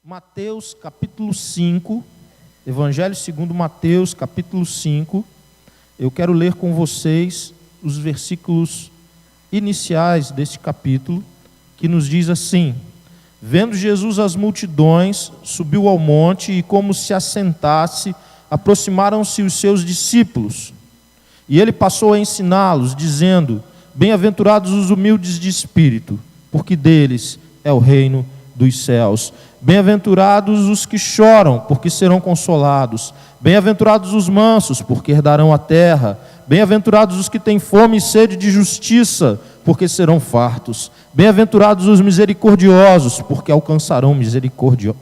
Mateus capítulo 5, Evangelho segundo Mateus capítulo 5, eu quero ler com vocês os versículos iniciais deste capítulo, que nos diz assim: vendo Jesus as multidões, subiu ao monte e como se assentasse, aproximaram-se os seus discípulos. E ele passou a ensiná-los, dizendo: bem-aventurados os humildes de espírito, porque deles é o reino dos céus. Bem-aventurados os que choram, porque serão consolados. Bem-aventurados os mansos, porque herdarão a terra. Bem-aventurados os que têm fome e sede de justiça, porque serão fartos. Bem-aventurados os misericordiosos, porque alcançarão misericórdia.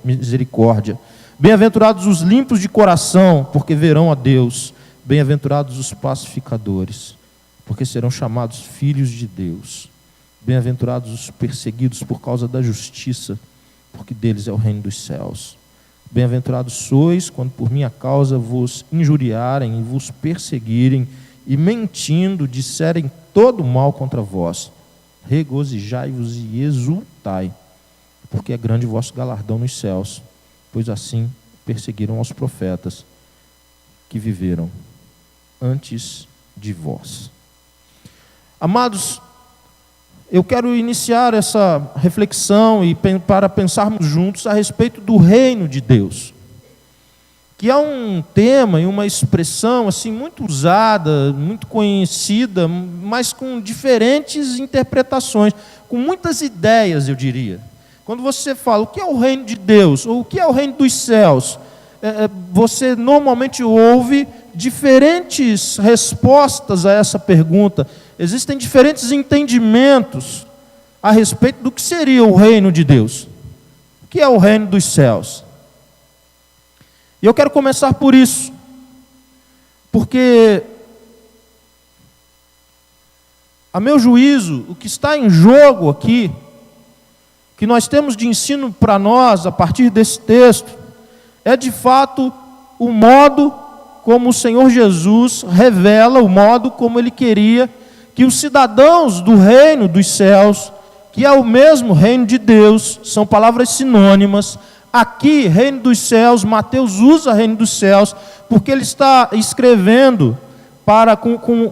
Bem-aventurados os limpos de coração, porque verão a Deus. Bem-aventurados os pacificadores, porque serão chamados filhos de Deus. Bem-aventurados os perseguidos por causa da justiça, porque deles é o reino dos céus. Bem-aventurados sois quando por minha causa vos injuriarem e vos perseguirem, e mentindo disserem todo mal contra vós. Regozijai-vos e exultai, porque é grande o vosso galardão nos céus, pois assim perseguiram os profetas que viveram antes de vós. Amados, eu quero iniciar essa reflexão e para pensarmos juntos a respeito do reino de Deus, que é um tema e uma expressão assim muito usada, muito conhecida, mas com diferentes interpretações, com muitas ideias, eu diria. Quando você fala o que é o reino de Deus ou o que é o reino dos céus, você normalmente ouve diferentes respostas a essa pergunta. Existem diferentes entendimentos a respeito do que seria o reino de Deus. O que é o reino dos céus? E eu quero começar por isso, porque, a meu juízo, o que está em jogo aqui, que nós temos de ensino para nós, a partir desse texto, é de fato o modo como o Senhor Jesus revela, o modo como Ele queria que os cidadãos do reino dos céus, que é o mesmo reino de Deus, são palavras sinônimas. Aqui, reino dos céus, Mateus usa reino dos céus, porque ele está escrevendo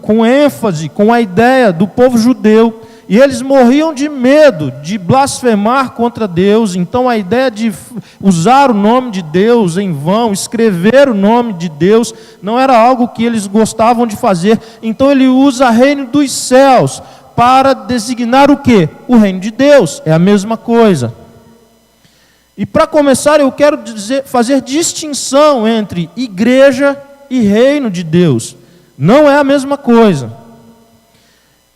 com ênfase, com a ideia do povo judeu, e eles morriam de medo de blasfemar contra Deus. Então a ideia de usar o nome de Deus em vão, escrever o nome de Deus, não era algo que eles gostavam de fazer. Então ele usa reino dos céus para designar o quê? O reino de Deus, é a mesma coisa. E para começar eu quero fazer distinção entre igreja e reino de Deus. Não é a mesma coisa.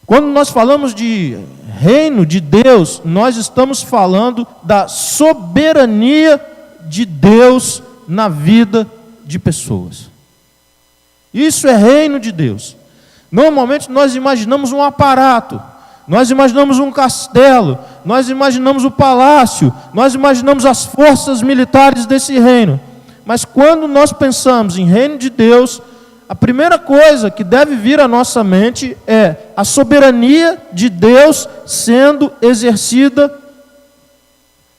Quando nós falamos de reino de Deus, nós estamos falando da soberania de Deus na vida de pessoas. Isso é reino de Deus. Normalmente nós imaginamos um aparato, nós imaginamos um castelo, nós imaginamos o palácio, nós imaginamos as forças militares desse reino. Mas quando nós pensamos em reino de Deus, a primeira coisa que deve vir à nossa mente é a soberania de Deus sendo exercida,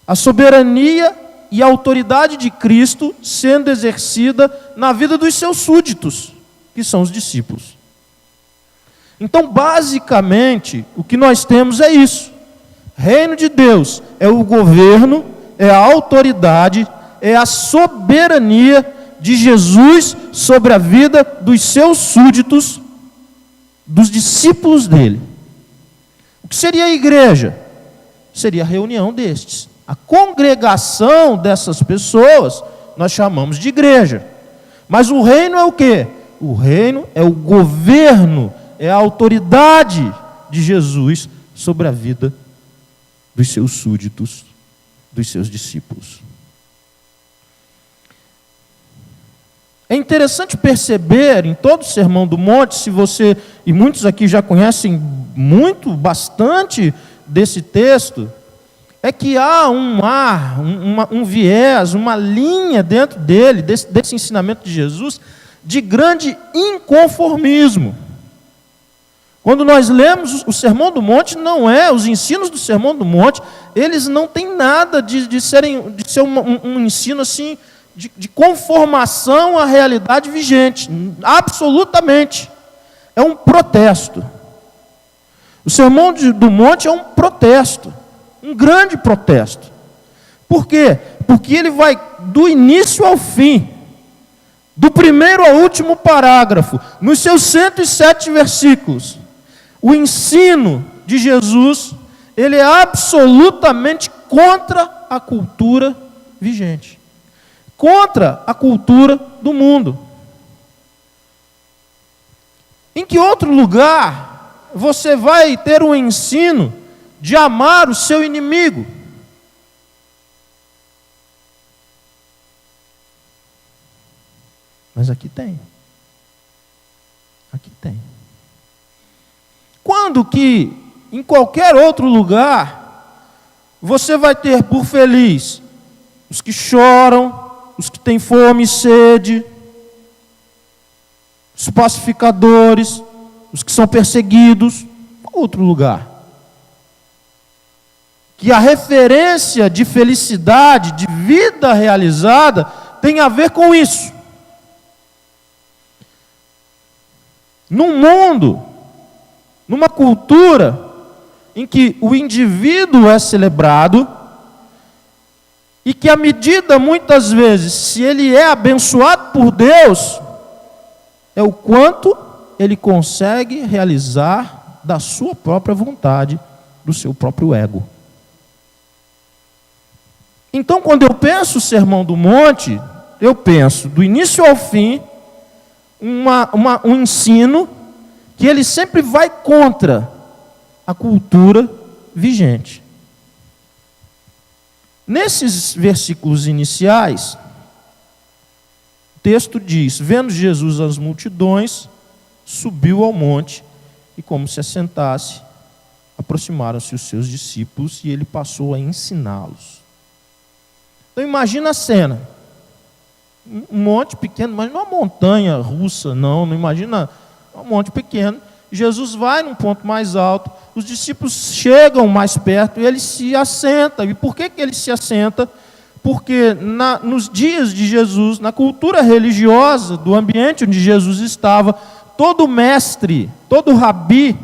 a soberania e a autoridade de Cristo sendo exercida na vida dos seus súditos, que são os discípulos. Então, basicamente, o que nós temos é isso. Reino de Deus é o governo, é a autoridade, é a soberania de Jesus sobre a vida dos seus súditos, dos discípulos dele. O que seria a igreja? Seria a reunião destes. A congregação dessas pessoas nós chamamos de igreja. Mas o reino é o quê? O reino é o governo, é a autoridade de Jesus sobre a vida dos seus súditos, dos seus discípulos. É interessante perceber em todo o Sermão do Monte, se você, e muitos aqui já conhecem bastante desse texto, é que há um viés, uma linha dentro dele, desse ensinamento de Jesus, de grande inconformismo. Quando nós lemos o Sermão do Monte, não é, os ensinos do Sermão do Monte, eles não têm nada de ser um ensino assim, de conformação à realidade vigente, absolutamente. É um protesto. O Sermão do Monte é um protesto, um grande protesto. Por quê? Porque ele vai do início ao fim, do primeiro ao último parágrafo, nos seus 107 versículos. O ensino de Jesus, ele é absolutamente contra a cultura vigente, contra a cultura do mundo. Em que outro lugar você vai ter um ensino de amar o seu inimigo? Mas aqui tem. Aqui tem. Quando que, em qualquer outro lugar, você vai ter por feliz os que choram, os que têm fome e sede, os pacificadores, os que são perseguidos? Outro lugar. Que a referência de felicidade, de vida realizada, tem a ver com isso. Num mundo, numa cultura em que o indivíduo é celebrado e que à medida, muitas vezes, se ele é abençoado por Deus, é o quanto ele consegue realizar da sua própria vontade, do seu próprio ego. Então, quando eu penso o Sermão do Monte, eu penso do início ao fim, um ensino que ele sempre vai contra a cultura vigente. Nesses versículos iniciais, o texto diz: vendo Jesus as multidões, subiu ao monte e, como se assentasse, aproximaram-se os seus discípulos e ele passou a ensiná-los. Então imagina a cena. Um monte pequeno, mas não uma montanha russa, não imagina um monte pequeno. Jesus vai num ponto mais alto, os discípulos chegam mais perto e ele se assenta. E por que ele se assenta? Porque nos dias de Jesus, na cultura religiosa do ambiente onde Jesus estava, todo mestre, todo rabi,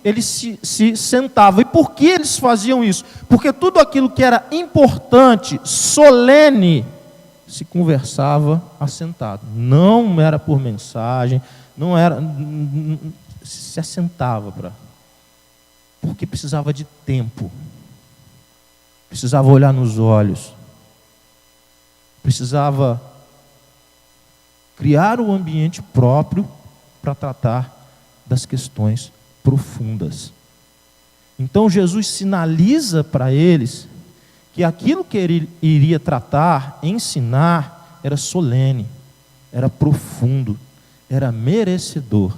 ele se sentava. E por que eles faziam isso? Porque tudo aquilo que era importante, solene, se conversava assentado. Não era por mensagem, não era, se assentava porque precisava de tempo, precisava olhar nos olhos, precisava criar um ambiente próprio para tratar das questões profundas. Então Jesus sinaliza para eles que aquilo que ele iria tratar, ensinar, era solene, era profundo, era merecedor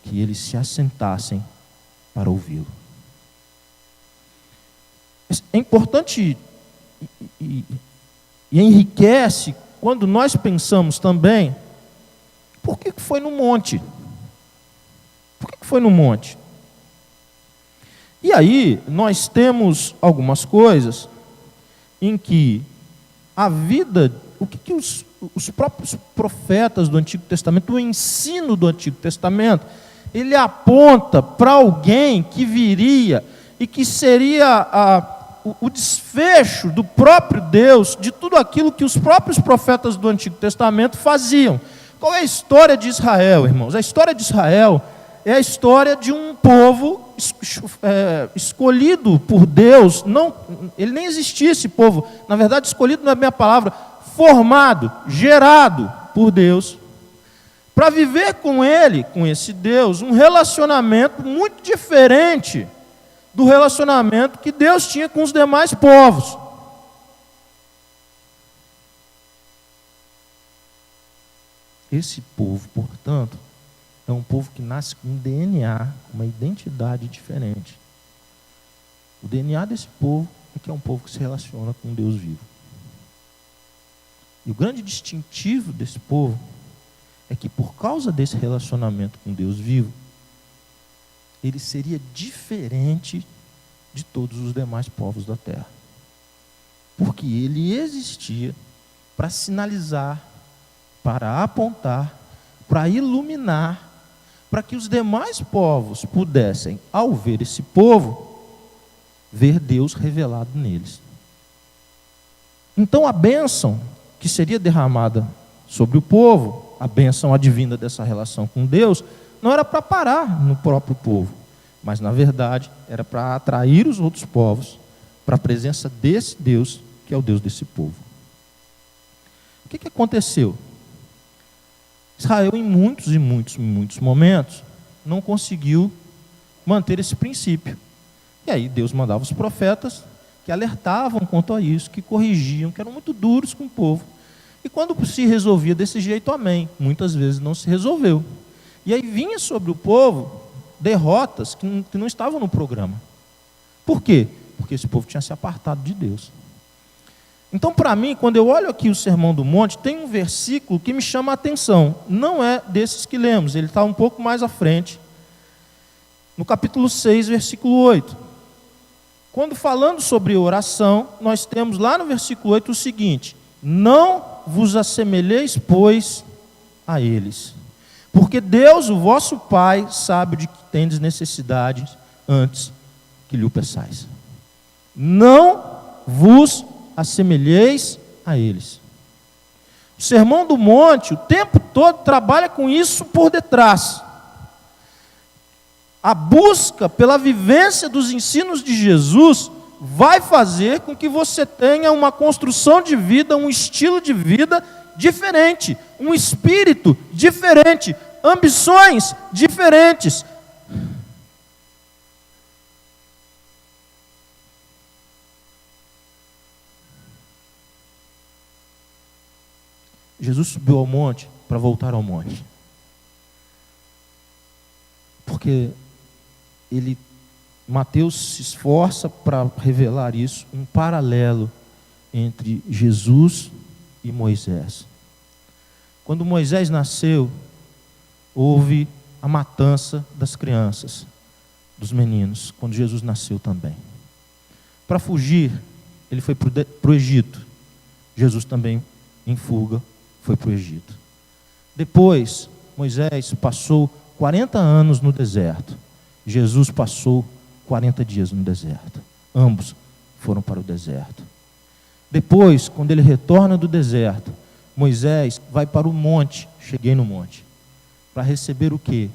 que eles se assentassem para ouvi-lo. É importante e enriquece quando nós pensamos também, por que foi no monte? Por que foi no monte? E aí nós temos algumas coisas em que a vida, o que os próprios profetas do Antigo Testamento, o ensino do Antigo Testamento, ele aponta para alguém que viria e que seria o desfecho do próprio Deus, de tudo aquilo que os próprios profetas do Antigo Testamento faziam. Qual é a história de Israel, irmãos? A história de Israel é a história de um povo escolhido por Deus. Não, ele nem existia, esse povo. Na verdade, escolhido não é bem a palavra. Formado, gerado por Deus, para viver com ele, com esse Deus, um relacionamento muito diferente do relacionamento que Deus tinha com os demais povos. Esse povo, portanto, é um povo que nasce com um DNA, uma identidade diferente. O DNA desse povo é que é um povo que se relaciona com Deus vivo. E o grande distintivo desse povo é que, por causa desse relacionamento com Deus vivo, ele seria diferente de todos os demais povos da terra. Porque ele existia para sinalizar, para apontar, para iluminar, para que os demais povos pudessem, ao ver esse povo, ver Deus revelado neles. Então a bênção que seria derramada sobre o povo, a bênção advinda dessa relação com Deus, não era para parar no próprio povo, mas na verdade era para atrair os outros povos para a presença desse Deus, que é o Deus desse povo. O que aconteceu? Israel, em muitos momentos, não conseguiu manter esse princípio. E aí Deus mandava os profetas que alertavam quanto a isso, que corrigiam, que eram muito duros com o povo. E quando se resolvia desse jeito, amém. Muitas vezes não se resolveu. E aí vinha sobre o povo derrotas que não estavam no programa. Por quê? Porque esse povo tinha se apartado de Deus. Então, para mim, quando eu olho aqui o Sermão do Monte, tem um versículo que me chama a atenção. Não é desses que lemos, ele está um pouco mais à frente. No capítulo 6, versículo 8. Quando falando sobre oração, nós temos lá no versículo 8 o seguinte: não vos assemelheis, pois, a eles, porque Deus, o vosso Pai, sabe de que tendes necessidade antes que lhe o peçais. Não vos assemelheis a eles. O Sermão do Monte, o tempo todo, trabalha com isso por detrás. A busca pela vivência dos ensinos de Jesus vai fazer com que você tenha uma construção de vida, um estilo de vida diferente, um espírito diferente, ambições diferentes. Jesus subiu ao monte para voltar ao monte. Porque Mateus se esforça para revelar isso, um paralelo entre Jesus e Moisés. Quando Moisés nasceu, houve a matança das crianças, dos meninos, quando Jesus nasceu também. Para fugir, ele foi para o Egito. Jesus também, em fuga, foi para o Egito. Depois, Moisés passou 40 anos no deserto. Jesus passou 40 dias no deserto. Ambos foram para o deserto. Depois, quando ele retorna do deserto, Moisés vai para o monte, cheguei no monte, para receber o quê?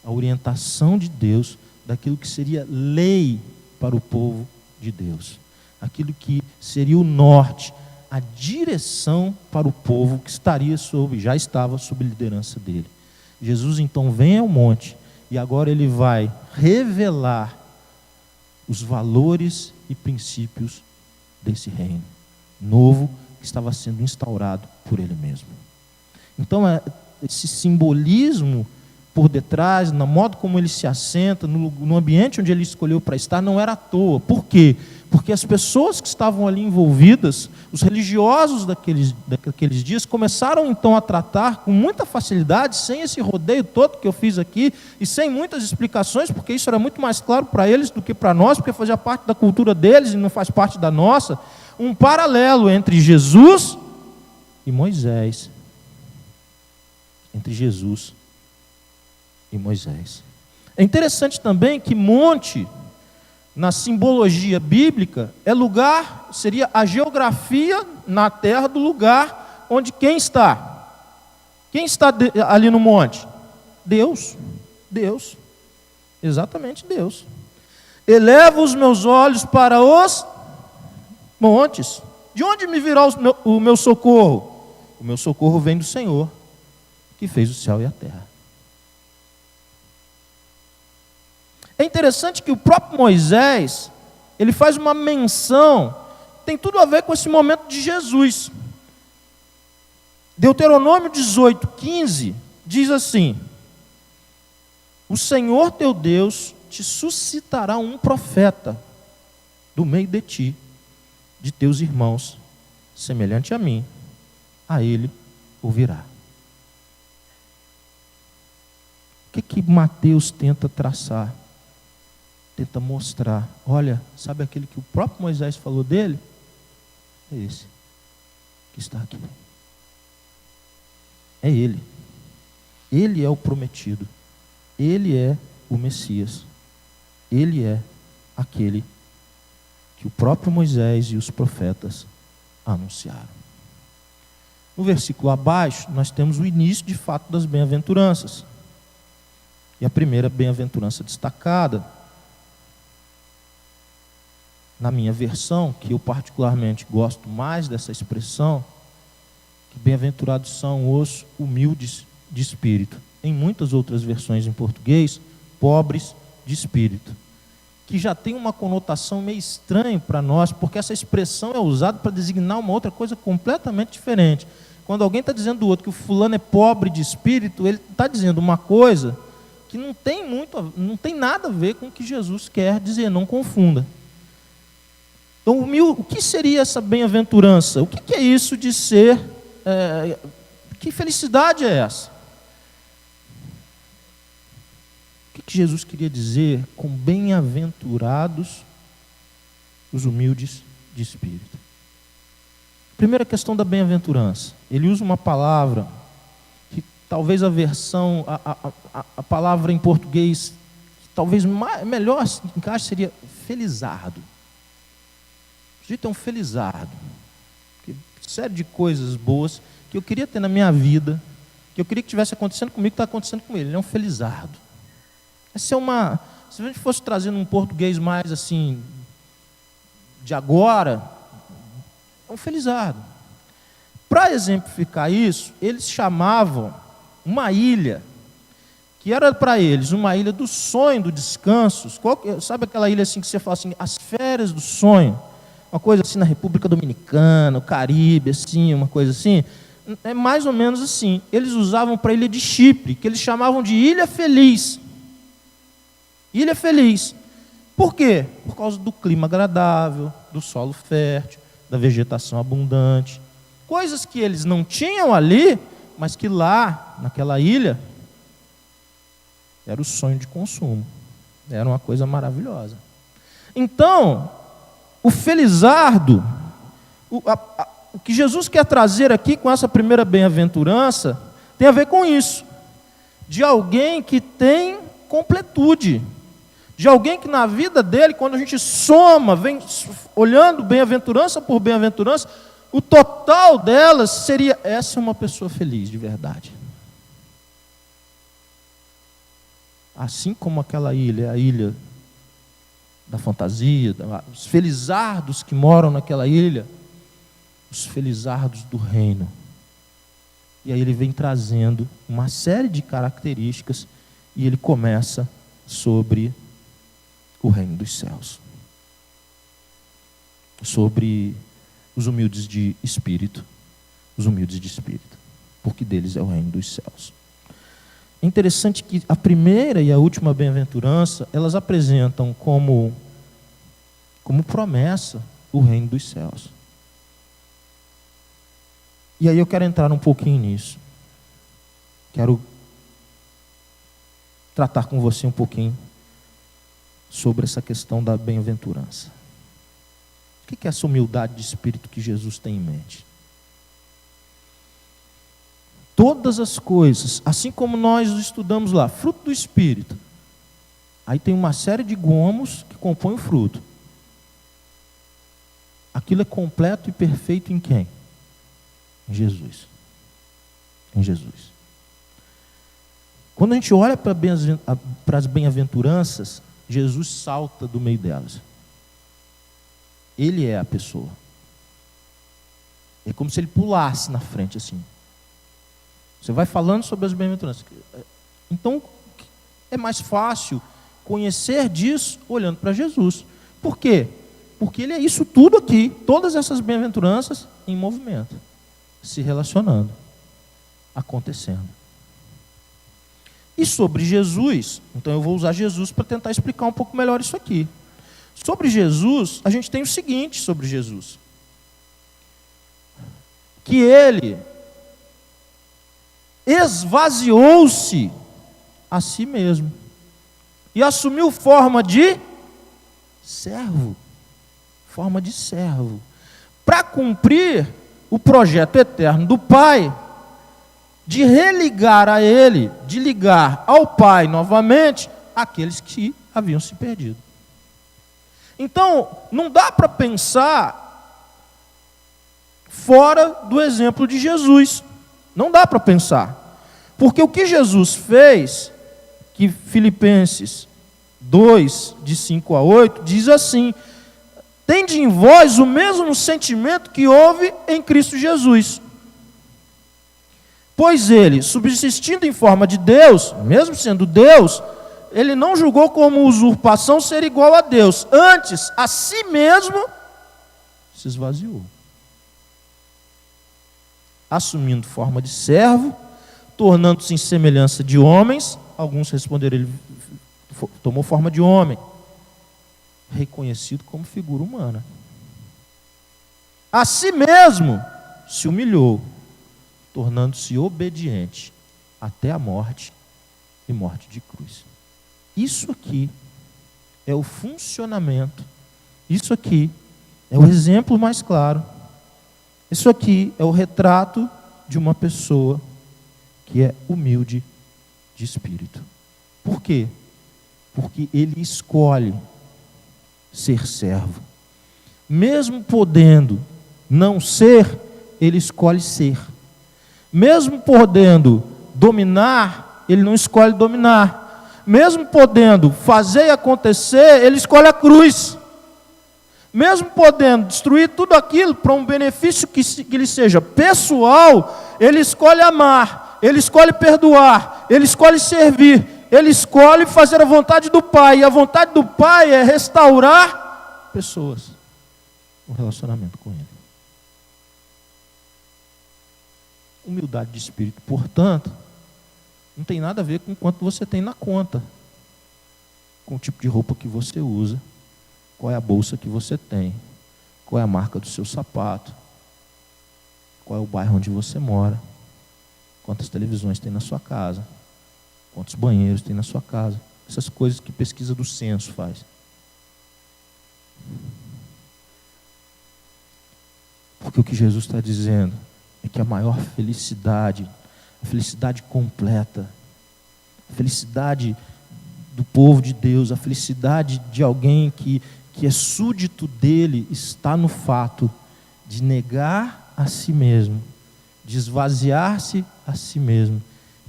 A orientação de Deus daquilo que seria lei para o povo de Deus. Aquilo que seria o norte, a direção para o povo que já estava sob liderança dele. Jesus então vem ao monte e agora ele vai revelar os valores e princípios desse reino novo que estava sendo instaurado por ele mesmo. Então, esse simbolismo por detrás, no modo como ele se assenta, no ambiente onde ele escolheu para estar, não era à toa. Por quê? Porque as pessoas que estavam ali envolvidas, os religiosos daqueles dias, começaram então a tratar com muita facilidade, sem esse rodeio todo que eu fiz aqui, e sem muitas explicações, porque isso era muito mais claro para eles do que para nós, porque fazia parte da cultura deles e não faz parte da nossa, um paralelo entre Jesus e Moisés. Entre Jesus e Moisés. É interessante também que monte, na simbologia bíblica, seria a geografia na terra do lugar onde quem está? Quem está ali no monte? Deus. Deus. Exatamente Deus. Elevo os meus olhos para os montes. De onde me virá o meu socorro? O meu socorro vem do Senhor, que fez o céu e a terra. É interessante que o próprio Moisés, ele faz uma menção, tem tudo a ver com esse momento de Jesus. Deuteronômio 18:15 diz assim: o Senhor teu Deus te suscitará um profeta do meio de ti, de teus irmãos, semelhante a mim, a ele ouvirá. O que Mateus tenta traçar? Tenta mostrar. Olha, sabe aquele que o próprio Moisés falou dele? É esse que está aqui. É ele. Ele é o prometido. Ele é o Messias. Ele é aquele que o próprio Moisés e os profetas anunciaram. No versículo abaixo, nós temos o início de fato das bem-aventuranças. E a primeira bem-aventurança destacada, na minha versão, que eu particularmente gosto mais dessa expressão, que bem-aventurados são os humildes de espírito. Em muitas outras versões em português, pobres de espírito, que já tem uma conotação meio estranha para nós, porque essa expressão é usada para designar uma outra coisa completamente diferente. Quando alguém está dizendo do outro que o fulano é pobre de espírito, ele está dizendo uma coisa que não tem nada a ver com o que Jesus quer dizer, não confunda. Então, o que seria essa bem-aventurança? O que é isso de ser... que felicidade é essa? O que Jesus queria dizer com bem-aventurados os humildes de espírito? Primeira questão da bem-aventurança. Ele usa uma palavra que talvez a versão, a palavra em português, que talvez melhor encaixe seria felizardo. O sujeito é um felizardo. Série de coisas boas que eu queria ter na minha vida, que eu queria que tivesse acontecendo comigo, que está acontecendo com ele. Ele é um felizardo. Essa é uma... Se a gente fosse trazer num português mais assim, de agora, é um felizardo. Para exemplificar isso, eles chamavam uma ilha, que era para eles uma ilha do sonho, do descanso. Sabe aquela ilha assim que você fala assim, as férias do sonho? Uma coisa assim na República Dominicana, o Caribe, assim, uma coisa assim. É mais ou menos assim. Eles usavam para a ilha de Chipre, que eles chamavam de Ilha Feliz. Ilha Feliz. Por quê? Por causa do clima agradável, do solo fértil, da vegetação abundante. Coisas que eles não tinham ali, mas que lá, naquela ilha, era o sonho de consumo. Era uma coisa maravilhosa. Então, o felizardo, o que Jesus quer trazer aqui com essa primeira bem-aventurança, tem a ver com isso. De alguém que tem completude. De alguém que na vida dele, quando a gente soma, vem olhando bem-aventurança por bem-aventurança, o total delas seria, essa é uma pessoa feliz de verdade. Assim como aquela ilha, a ilha da fantasia, os felizardos que moram naquela ilha, os felizardos do reino. E aí ele vem trazendo uma série de características e ele começa sobre o reino dos céus. Sobre os humildes de espírito, porque deles é o reino dos céus. É interessante que a primeira e a última bem-aventurança, elas apresentam como promessa o reino dos céus. E aí eu quero entrar um pouquinho nisso. Quero tratar com você um pouquinho sobre essa questão da bem-aventurança. O que é essa humildade de espírito que Jesus tem em mente? Todas as coisas, assim como nós estudamos lá, fruto do Espírito. Aí tem uma série de gomos que compõem o fruto. Aquilo é completo e perfeito em quem? Em Jesus. Em Jesus. Quando a gente olha para as bem-aventuranças, Jesus salta do meio delas. Ele é a pessoa. É como se ele pulasse na frente assim. Você vai falando sobre as bem-aventuranças. Então, é mais fácil conhecer disso olhando para Jesus. Por quê? Porque ele é isso tudo aqui, todas essas bem-aventuranças em movimento, se relacionando, acontecendo. E sobre Jesus, então eu vou usar Jesus para tentar explicar um pouco melhor isso aqui. Sobre Jesus, a gente tem o seguinte sobre Jesus. Que ele esvaziou-se a si mesmo. E assumiu forma de servo. Forma de servo. Para cumprir o projeto eterno do Pai, de religar a Ele, de ligar ao Pai novamente, aqueles que haviam se perdido. Então, não dá para pensar fora do exemplo de Jesus. Não dá para pensar. Porque o que Jesus fez, que Filipenses 2, de 5 a 8, diz assim: tende em vós o mesmo sentimento que houve em Cristo Jesus. Pois ele, subsistindo em forma de Deus, mesmo sendo Deus, ele não julgou como usurpação ser igual a Deus. Antes, a si mesmo, se esvaziou. Assumindo forma de servo, tornando-se em semelhança de homens. Alguns responderam, ele tomou forma de homem, reconhecido como figura humana. A si mesmo se humilhou, tornando-se obediente até a morte e morte de cruz. Isso aqui é o funcionamento, isso aqui é o exemplo mais claro, isso aqui é o retrato de uma pessoa que é humilde de espírito. Por quê? Porque ele escolhe ser servo. Mesmo podendo não ser, ele escolhe ser. Mesmo podendo dominar, ele não escolhe dominar. Mesmo podendo fazer e acontecer, ele escolhe a cruz. Mesmo podendo destruir tudo aquilo para um benefício que lhe seja pessoal, ele escolhe amar, ele escolhe perdoar, ele escolhe servir, ele escolhe fazer a vontade do Pai. E a vontade do Pai é restaurar pessoas, um relacionamento com Ele. Humildade de espírito, portanto, não tem nada a ver com quanto você tem na conta, com o tipo de roupa que você usa, qual é a bolsa que você tem, qual é a marca do seu sapato, qual é o bairro onde você mora, quantas televisões tem na sua casa, quantos banheiros tem na sua casa, essas coisas que pesquisa do censo faz. Porque o que Jesus está dizendo é que a maior felicidade, a felicidade completa, a felicidade do povo de Deus, a felicidade de alguém que é súdito dele, está no fato de negar a si mesmo, de esvaziar-se a si mesmo,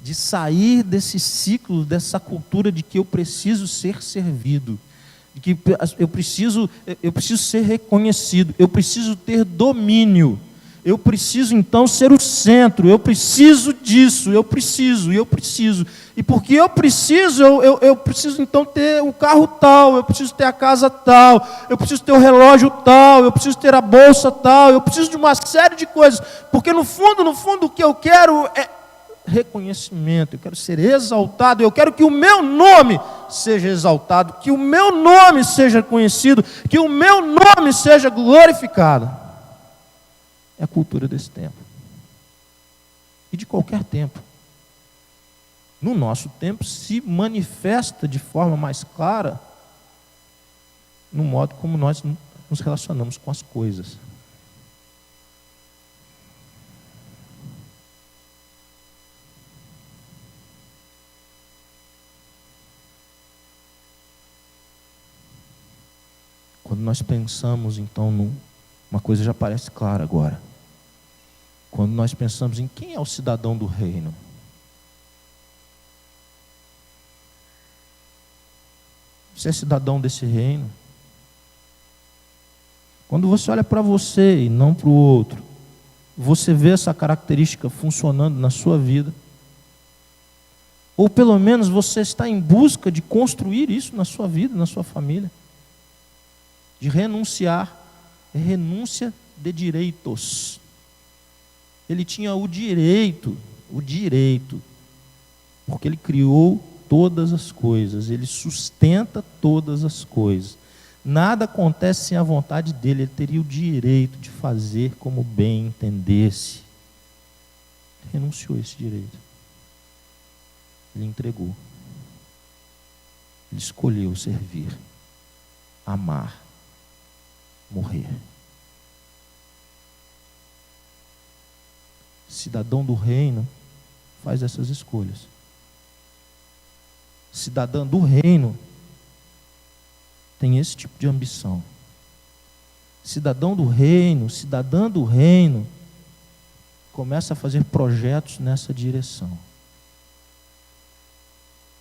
de sair desse ciclo, dessa cultura de que eu preciso ser servido, de que eu preciso ser reconhecido, eu preciso ter domínio, eu preciso então ser o centro, eu preciso disso, eu preciso. E porque eu preciso então ter o carro tal, eu preciso ter a casa tal, eu preciso ter o relógio tal, eu preciso ter a bolsa tal, eu preciso de uma série de coisas. Porque no fundo, o que eu quero é reconhecimento, eu quero ser exaltado, eu quero que o meu nome seja exaltado, que o meu nome seja conhecido, que o meu nome seja glorificado. É a cultura desse tempo. E de qualquer tempo. No nosso tempo se manifesta de forma mais clara no modo como nós nos relacionamos com as coisas. Quando nós pensamos então uma coisa já parece clara agora. Quando nós pensamos em quem é o cidadão do reino, você é cidadão desse reino? Quando você olha para você e não para o outro, você vê essa característica funcionando na sua vida? Ou pelo menos você está em busca de construir isso na sua vida, na sua família? De renunciar, é renúncia de direitos. Ele tinha o direito, porque ele criou todas as coisas, ele sustenta todas as coisas. Nada acontece sem a vontade dele, ele teria o direito de fazer como bem entendesse. Renunciou a esse direito. Ele entregou. Ele escolheu servir, amar, morrer. Cidadão do reino faz essas escolhas. Cidadão do reino tem esse tipo de ambição. Cidadão do reino, cidadã do reino, começa a fazer projetos nessa direção.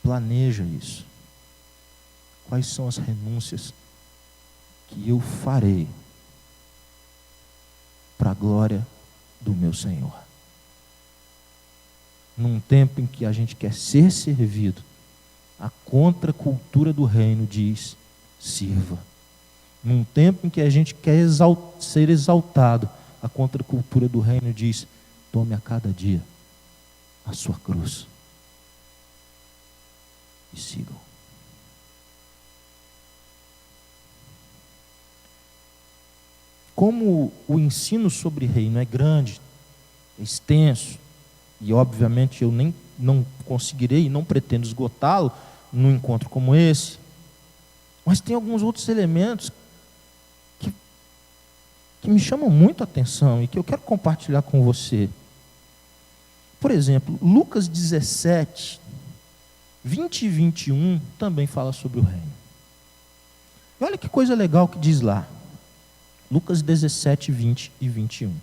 Planeja isso. Quais são as renúncias que eu farei para a glória do meu Senhor? Num tempo em que a gente quer ser servido, a contracultura do reino diz: sirva. Num tempo em que a gente quer ser exaltado, a contracultura do reino diz: tome a cada dia a sua cruz e sigam. Como o ensino sobre reino é grande, é extenso, e obviamente eu não conseguirei e não pretendo esgotá-lo num encontro como esse, mas tem alguns outros elementos que me chamam muito a atenção e que eu quero compartilhar com você. Por exemplo, Lucas 17, 20 e 21 também fala sobre o reino. E olha que coisa legal que diz lá. Lucas 17, 20 e 21.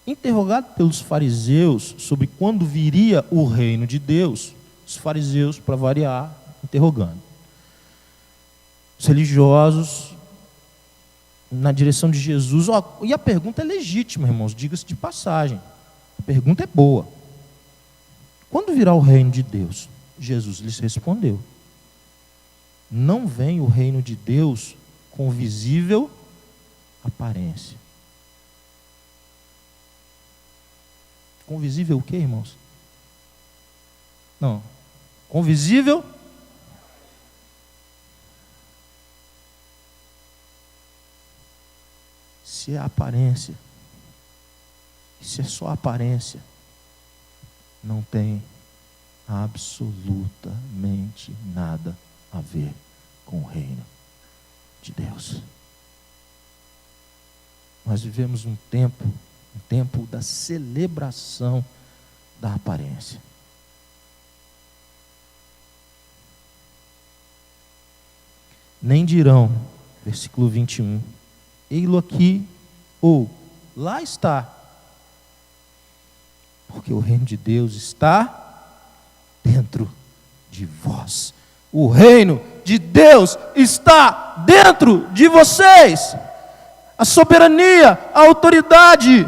Interrogado pelos fariseus sobre quando viria o reino de Deus, os fariseus, para variar, interrogando. Os religiosos, na direção de Jesus. E a pergunta é legítima, irmãos, diga-se de passagem. A pergunta é boa. Quando virá o reino de Deus? Jesus lhes respondeu: não vem o reino de Deus com visível aparência. Com visível o quê, irmãos? Não. Com visível? Se é aparência, se é só aparência, não tem absolutamente nada a ver com o reino de Deus. Nós vivemos um tempo da celebração da aparência. Nem dirão, versículo 21, ei-lo aqui, ou lá está, porque o reino de Deus está dentro de vós. O reino de Deus está dentro de vocês. A soberania, a autoridade,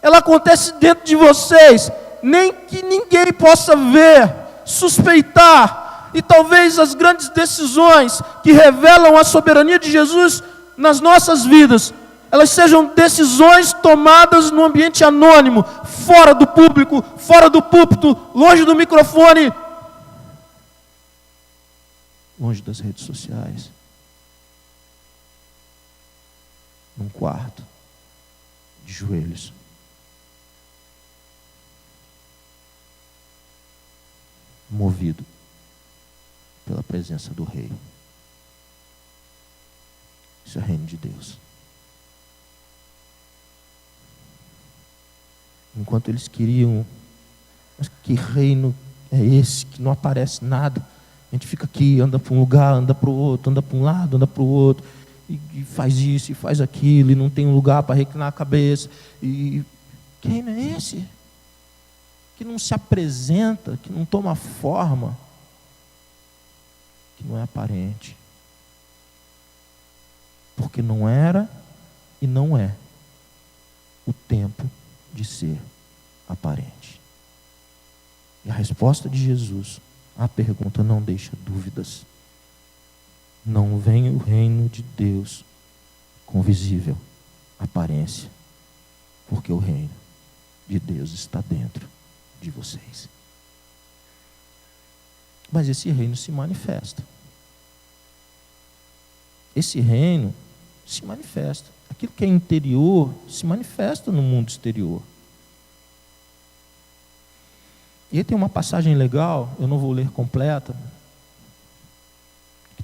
ela acontece dentro de vocês, nem que ninguém possa ver, suspeitar, e talvez as grandes decisões que revelam a soberania de Jesus nas nossas vidas, elas sejam decisões tomadas no ambiente anônimo, fora do público, fora do púlpito, longe do microfone, longe das redes sociais, num quarto, de joelhos, movido pela presença do Rei. Isso é o reino de Deus. Enquanto eles queriam, mas que reino é esse que não aparece nada? A gente fica aqui, anda para um lugar, anda para o outro, anda para um lado, anda para o outro, e faz isso, e faz aquilo, e não tem um lugar para reclinar a cabeça. E que reino é esse? Que não se apresenta, que não toma forma, que não é aparente. Porque não era e não é o tempo de ser aparente. E a resposta de Jesus à pergunta não deixa dúvidas. Não vem o reino de Deus com visível aparência, porque o reino de Deus está dentro de vocês. Mas esse reino se manifesta. Esse reino se manifesta. Aquilo que é interior se manifesta no mundo exterior. E aí tem uma passagem legal, eu não vou ler completa,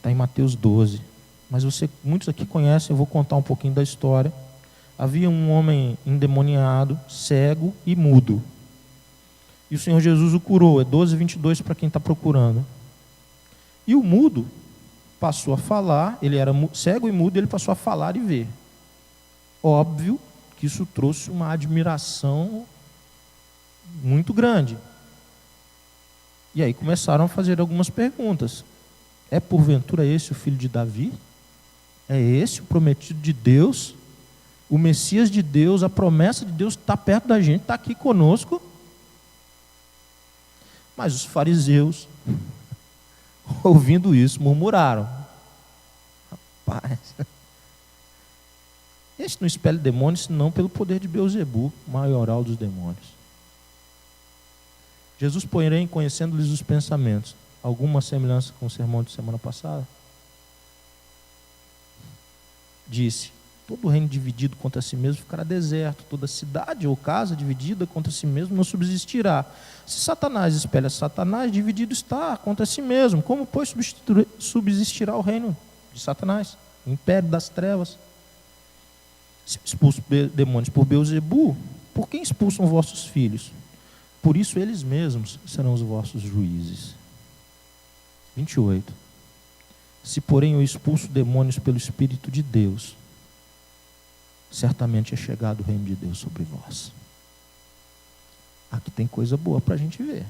Está em Mateus 12. Mas muitos aqui conhecem, eu vou contar um pouquinho da história. Havia um homem endemoniado, cego e mudo. E o Senhor Jesus o curou. É 12:22 para quem está procurando. E o mudo passou a falar, ele era cego e mudo, ele passou a falar e ver. Óbvio que isso trouxe uma admiração muito grande. E aí começaram a fazer algumas perguntas. É porventura esse o filho de Davi? É esse o prometido de Deus? O Messias de Deus, a promessa de Deus está perto da gente, está aqui conosco? Mas os fariseus, ouvindo isso, murmuraram. Rapaz, este não expele demônios, senão pelo poder de Beelzebu, maioral dos demônios. Jesus, porém, conhecendo-lhes os pensamentos, alguma semelhança com o sermão de semana passada, disse: todo reino dividido contra si mesmo ficará deserto, toda cidade ou casa dividida contra si mesmo não subsistirá. Se Satanás espelha Satanás, dividido está contra si mesmo. Como, pois, subsistirá o reino de Satanás, o império das trevas? Se expulso demônios por Beelzebu, por quem expulsam vossos filhos? Por isso eles mesmos serão os vossos juízes. 28. Se, porém, eu expulso demônios pelo Espírito de Deus, certamente é chegado o reino de Deus sobre vós. Aqui tem coisa boa para a gente ver.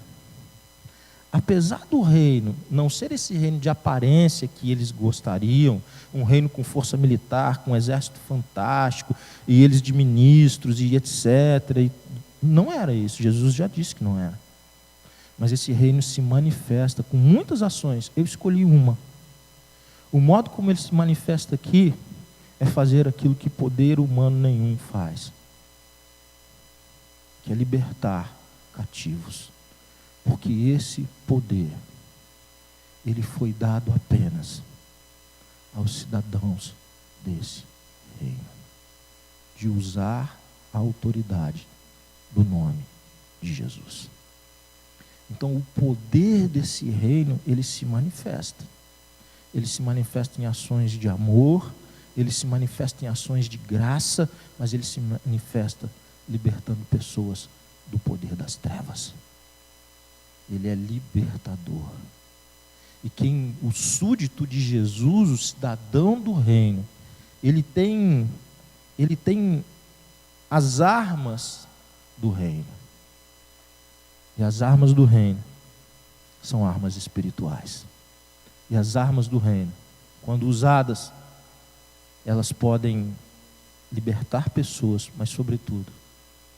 Apesar do reino não ser esse reino de aparência que eles gostariam, um reino com força militar, com um exército fantástico, e eles de ministros e etc., não era isso, Jesus já disse que não era. Mas esse reino se manifesta com muitas ações. Eu escolhi uma. O modo como ele se manifesta aqui é fazer aquilo que poder humano nenhum faz, que é libertar cativos. Porque esse poder, ele foi dado apenas aos cidadãos desse reino, de usar a autoridade do nome de Jesus. Então, o poder desse reino, ele se manifesta. Ele se manifesta em ações de amor, ele se manifesta em ações de graça, mas ele se manifesta libertando pessoas do poder das trevas. Ele é libertador. E o súdito de Jesus, o cidadão do reino, ele tem as armas do reino. E as armas do reino são armas espirituais. E as armas do reino, quando usadas, elas podem libertar pessoas, mas sobretudo,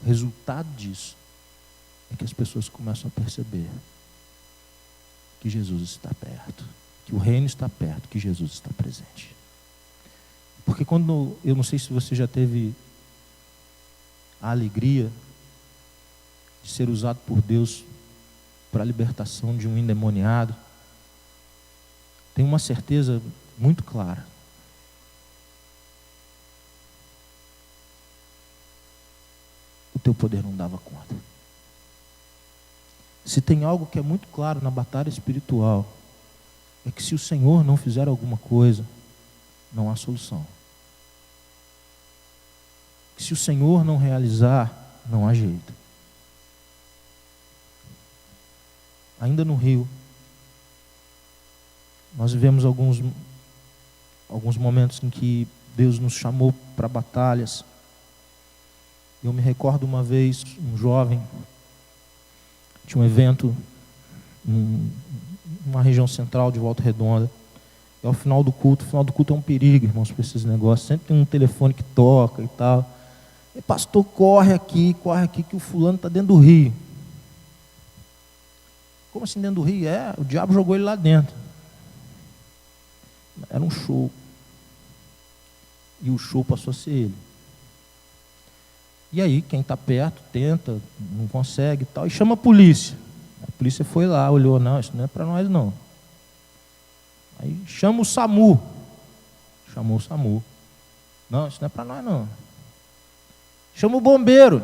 o resultado disso é que as pessoas começam a perceber que Jesus está perto, que o reino está perto, que Jesus está presente. Porque eu não sei se você já teve a alegria de ser usado por Deus para a libertação de um endemoniado, tem uma certeza muito clara. O teu poder não dava conta. Se tem algo que é muito claro na batalha espiritual, é que se o Senhor não fizer alguma coisa, não há solução. Se o Senhor não realizar, não há jeito. Ainda no Rio, nós vivemos alguns momentos em que Deus nos chamou para batalhas. Eu me recordo uma vez, um jovem, tinha um evento numa região central de Volta Redonda. É o final do culto é um perigo, irmãos, para esses negócios. Sempre tem um telefone que toca e tal. E pastor, corre aqui, que o fulano está dentro do rio. Como assim dentro do rio? O diabo jogou ele lá dentro. Era um show. E o show passou a ser ele. E aí, quem está perto, tenta, não consegue e tal, e chama a polícia. A polícia foi lá, olhou, não, isso não é para nós não. Aí chama o SAMU. Chamou o SAMU. Não, isso não é para nós não. Chama o bombeiro.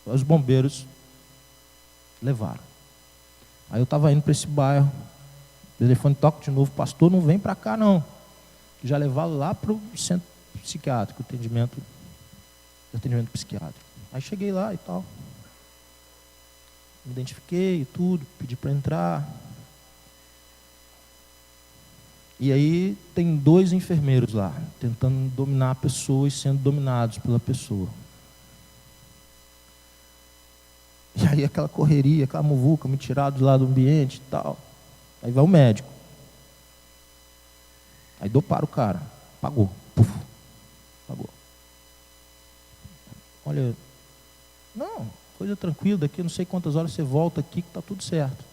Os bombeiros levaram. Aí eu estava indo para esse bairro, O telefone toca de novo, pastor, não vem para cá não. Já levá-lo lá para o centro psiquiátrico, atendimento psiquiátrico. Aí cheguei lá e tal. Me identifiquei e tudo, pedi para entrar. E aí tem 2 enfermeiros lá, tentando dominar a pessoa e sendo dominados pela pessoa. E aí aquela correria, aquela muvuca, me tiraram lá do ambiente e tal. Aí vai o médico. Aí dopara o cara. Pagou. Puf. Pagou. Olha, não, coisa tranquila, daqui não sei quantas horas você volta aqui que está tudo certo.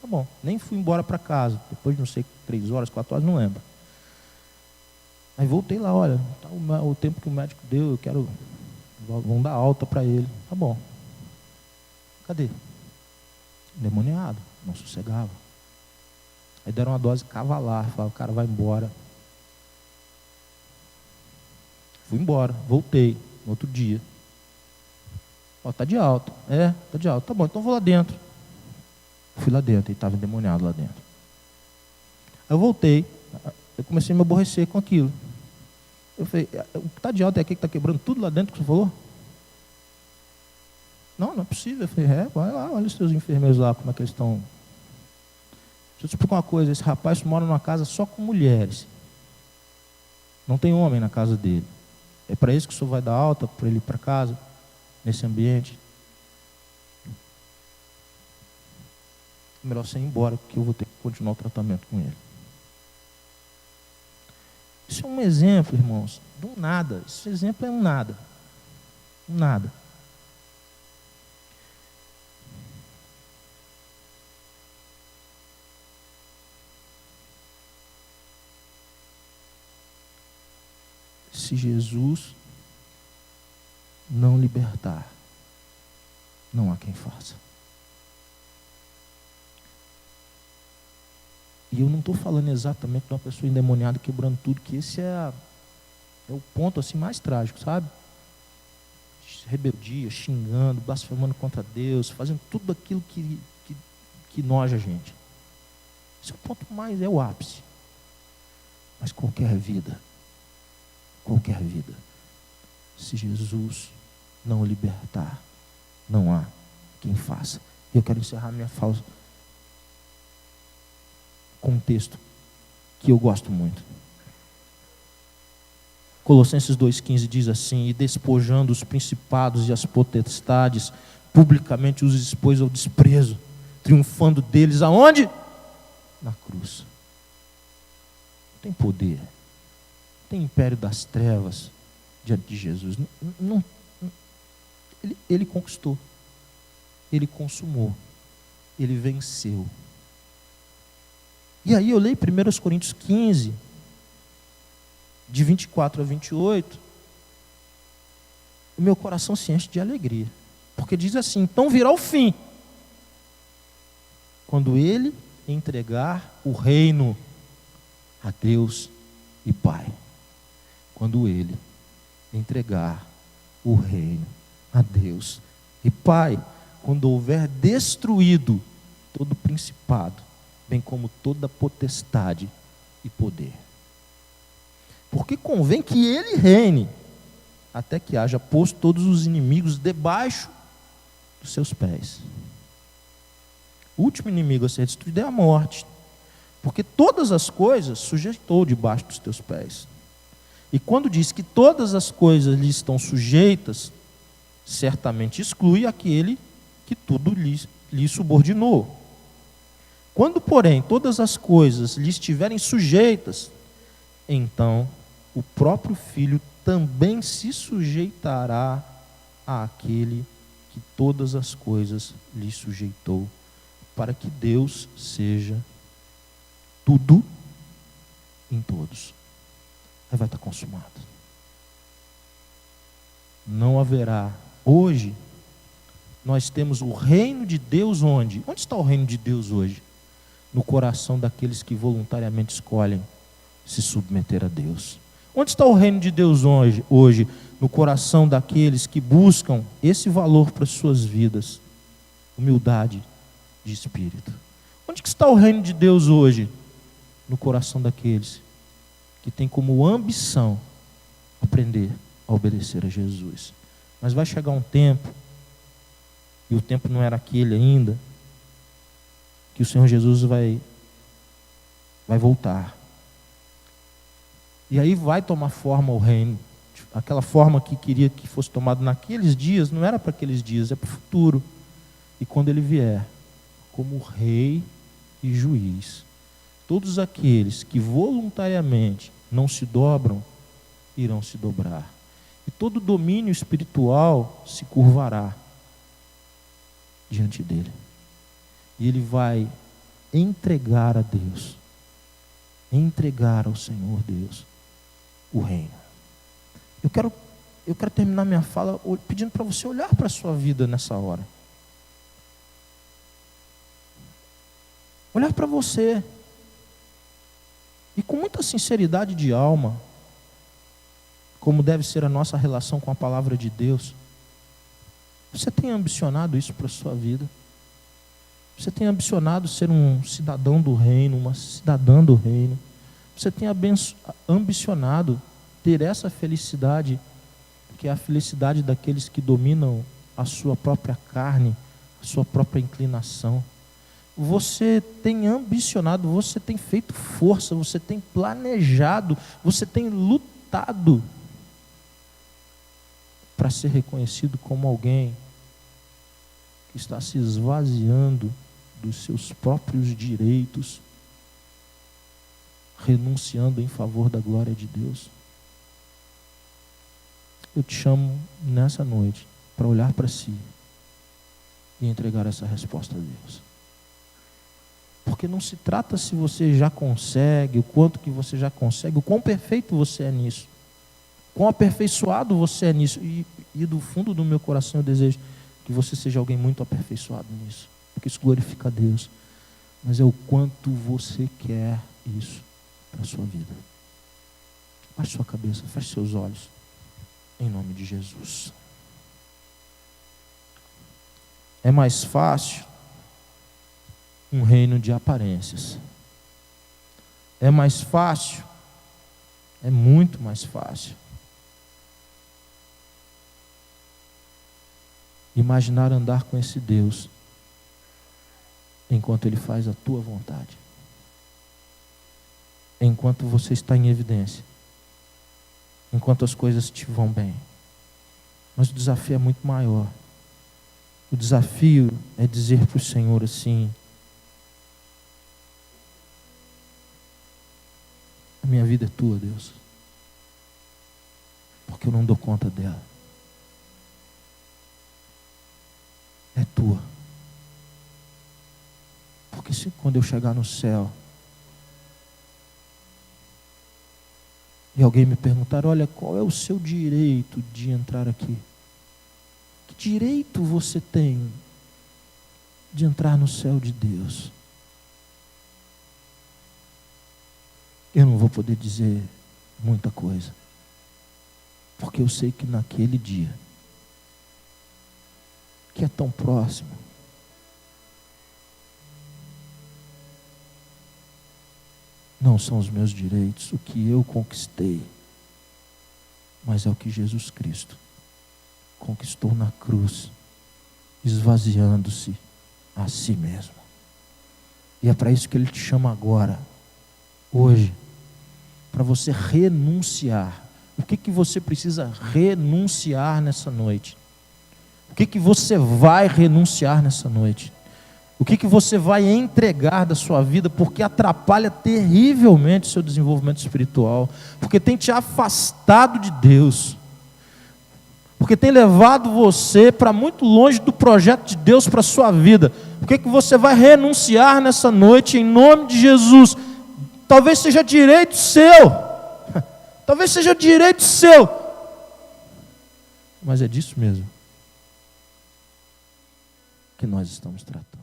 Tá bom. Nem fui embora para casa. Depois de não sei, 3 horas, 4 horas, não lembro. Aí voltei lá, olha, tá o tempo que o médico deu, eu quero, vão dar alta para ele. Tá bom. Cadê? Endemoniado, não sossegava. Aí deram uma dose cavalar, falaram, o cara vai embora. Fui embora, voltei, no outro dia. Ó, tá de alta. É, tá de alta. Tá bom, então vou lá dentro. Fui lá dentro, ele estava endemoniado lá dentro. Aí eu voltei, eu comecei a me aborrecer com aquilo. Eu falei, o que está de alta é aquele que está quebrando tudo lá dentro que você falou? Não, não é possível. Eu falei, vai lá, olha os seus enfermeiros lá, como é que eles estão. Deixa eu te explicar uma coisa, esse rapaz mora numa casa só com mulheres. Não tem homem na casa dele. É para isso que o senhor vai dar alta, para ele ir para casa, nesse ambiente? É melhor você ir embora, porque eu vou ter que continuar o tratamento com ele. Isso é um exemplo, irmãos, do nada. Esse exemplo é um nada. Um nada. Se Jesus não libertar, não há quem faça. E eu não estou falando exatamente de uma pessoa endemoniada quebrando tudo, que esse é o ponto assim mais trágico, sabe? Rebeldia, xingando, blasfemando contra Deus, fazendo tudo aquilo que noja a gente. Esse é o ponto mais, é o ápice. Mas qualquer vida, se Jesus não libertar, não há quem faça. E eu quero encerrar minha fala com um texto que eu gosto muito. Colossenses 2,15 diz assim: e despojando os principados e as potestades, publicamente os expôs ao desprezo, triunfando deles aonde? Na cruz. Tem poder, tem império das trevas diante de Jesus. Ele conquistou, ele consumou, ele venceu. E aí eu leio 1 Coríntios 15, de 24 a 28, o meu coração se enche de alegria, porque diz assim: então virá o fim, quando ele entregar o reino a Deus e Pai. Quando ele entregar o reino a Deus e Pai, quando houver destruído todo principado, bem como toda potestade e poder. Porque convém que ele reine, até que haja posto todos os inimigos debaixo dos seus pés. O último inimigo a ser destruído é a morte, porque todas as coisas sujeitou debaixo dos teus pés. E quando diz que todas as coisas lhe estão sujeitas, certamente exclui aquele que tudo lhe subordinou. Quando, porém, todas as coisas lhe estiverem sujeitas, então o próprio Filho também se sujeitará àquele que todas as coisas lhe sujeitou, para que Deus seja tudo em todos. Aí vai estar consumado. Não haverá. Hoje, nós temos o reino de Deus onde? Onde está o reino de Deus hoje? No coração daqueles que voluntariamente escolhem se submeter a Deus. Onde está o reino de Deus hoje? No coração daqueles que buscam esse valor para as suas vidas. Humildade de espírito. Onde que está o reino de Deus hoje? no coração daqueles que têm como ambição aprender a obedecer a Jesus. Mas vai chegar um tempo, e o tempo não era aquele ainda, que o Senhor Jesus vai voltar. E aí vai tomar forma o reino. Aquela forma que queria que fosse tomada naqueles dias, não era para aqueles dias, é para o futuro. E quando ele vier, como rei e juiz, todos aqueles que voluntariamente não se dobram, irão se dobrar. E todo domínio espiritual se curvará diante dele. E ele vai entregar a Deus, entregar ao Senhor Deus o reino. Eu quero terminar minha fala pedindo para você olhar para a sua vida nessa hora. Olhar para você. E com muita sinceridade de alma, como deve ser a nossa relação com a palavra de Deus. Você tem ambicionado isso para a sua vida? Você tem ambicionado ser um cidadão do reino, uma cidadã do reino? Você tem ambicionado ter essa felicidade, que é a felicidade daqueles que dominam a sua própria carne, a sua própria inclinação? Você tem ambicionado, você tem feito força, você tem planejado, você tem lutado para ser reconhecido como alguém que está se esvaziando dos seus próprios direitos, renunciando em favor da glória de Deus? Eu te chamo nessa noite para olhar para si e entregar essa resposta a Deus. Porque não se trata se você já consegue, o quanto que você já consegue, o quão perfeito você é nisso, quão aperfeiçoado você é nisso. E do fundo do meu coração eu desejo que você seja alguém muito aperfeiçoado nisso, porque isso glorifica a Deus. Mas é o quanto você quer isso para a sua vida. Baixe sua cabeça, feche seus olhos, em nome de Jesus. É mais fácil um reino de aparências. É mais fácil, é muito mais fácil imaginar andar com esse Deus enquanto Ele faz a tua vontade, enquanto você está em evidência, enquanto as coisas te vão bem. Mas o desafio é muito maior. O desafio é dizer para o Senhor assim: a minha vida é tua, Deus, porque eu não dou conta dela. É tua. Porque se quando eu chegar no céu e alguém me perguntar: olha, qual é o seu direito de entrar aqui? Que direito você tem de entrar no céu de Deus? Eu não vou poder dizer muita coisa, porque eu sei que naquele dia, que é tão próximo, não são os meus direitos, o que eu conquistei, mas é o que Jesus Cristo conquistou na cruz, esvaziando-se a si mesmo. E é para isso que Ele te chama agora, hoje, para você renunciar. O que você precisa renunciar nessa noite? O que você vai renunciar nessa noite? O que você vai entregar da sua vida, porque atrapalha terrivelmente o seu desenvolvimento espiritual, porque tem te afastado de Deus, porque tem levado você para muito longe do projeto de Deus para a sua vida? O que você vai renunciar nessa noite, em nome de Jesus? Talvez seja direito seu, talvez seja direito seu, mas é disso mesmo que nós estamos tratando.